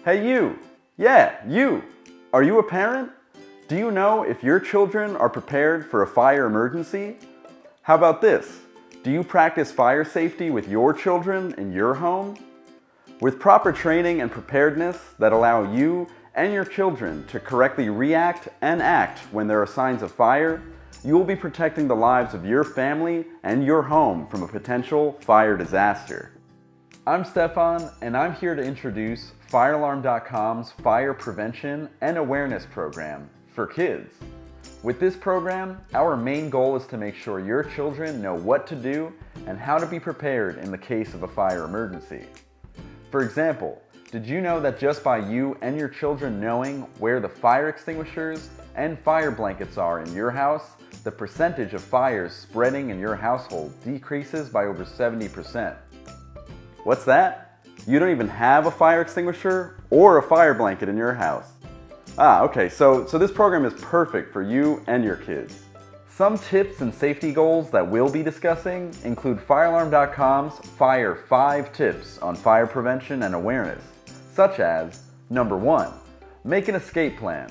Hey you! Yeah, you! Are you a parent? Do you know if your children are prepared for a fire emergency? How about this? Do you practice fire safety with your children in your home? With proper training and preparedness that allow you and your children to correctly react and act when there are signs of fire, you will be protecting the lives of your family and your home from a potential fire disaster. I'm Stefan, and I'm here to introduce FireAlarm.com's Fire Prevention and Awareness Program for kids. With this program, our main goal is to make sure your children know what to do and how to be prepared in the case of a fire emergency. For example, did you know that just by you and your children knowing where the fire extinguishers and fire blankets are in your house, the percentage of fires spreading in your household decreases by over 70%. What's that? You don't even have a fire extinguisher or a fire blanket in your house. Okay, so this program is perfect for you and your kids. Some tips and safety goals that we'll be discussing include FireAlarm.com's Fire 5 Tips on Fire Prevention and Awareness, such as, number 1, make an escape plan.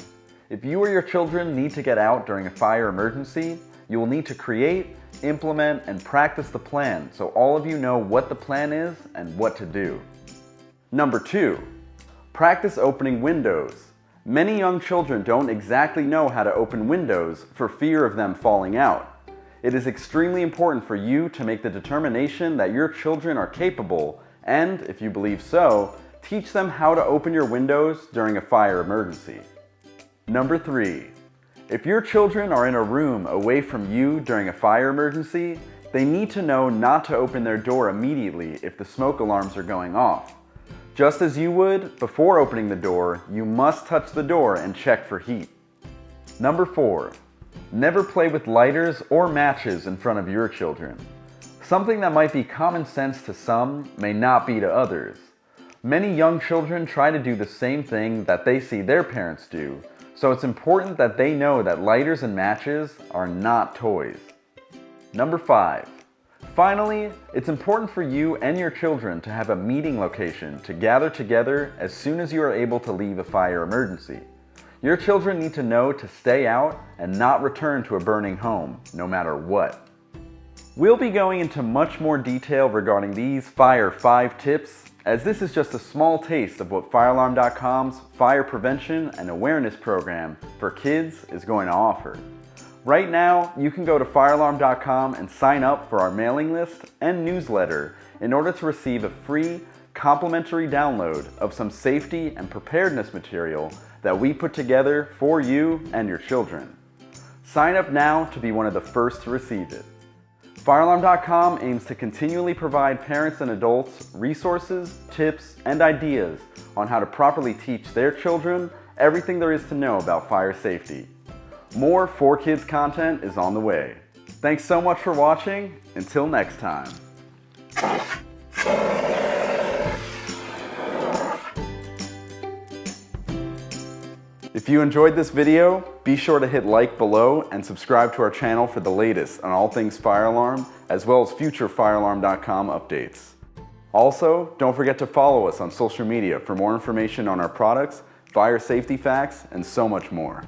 If you or your children need to get out during a fire emergency, you will need to create, implement, and practice the plan so all of you know what the plan is and what to do. Number 2, practice opening windows. Many young children don't exactly know how to open windows for fear of them falling out. It is extremely important for you to make the determination that your children are capable and, if you believe so, teach them how to open your windows during a fire emergency. Number 3, if your children are in a room away from you during a fire emergency, they need to know not to open their door immediately if the smoke alarms are going off. Just as you would before opening the door, you must touch the door and check for heat. Number 4, never play with lighters or matches in front of your children. Something that might be common sense to some may not be to others. Many young children try to do the same thing that they see their parents do, so it's important that they know that lighters and matches are not toys. Number 5, finally, it's important for you and your children to have a meeting location to gather together as soon as you are able to leave a fire emergency. Your children need to know to stay out and not return to a burning home, no matter what. We'll be going into much more detail regarding these Fire 5 tips, as this is just a small taste of what FireAlarm.com's Fire Prevention and Awareness Program for kids is going to offer. Right now, you can go to FireAlarm.com and sign up for our mailing list and newsletter in order to receive a free, complimentary download of some safety and preparedness material that we put together for you and your children. Sign up now to be one of the first to receive it. FireAlarm.com aims to continually provide parents and adults resources, tips, and ideas on how to properly teach their children everything there is to know about fire safety. More 4Kids content is on the way. Thanks so much for watching. Until next time. If you enjoyed this video, be sure to hit like below and subscribe to our channel for the latest on all things fire alarm, as well as future FireAlarm.com updates. Also, don't forget to follow us on social media for more information on our products, fire safety facts, and so much more.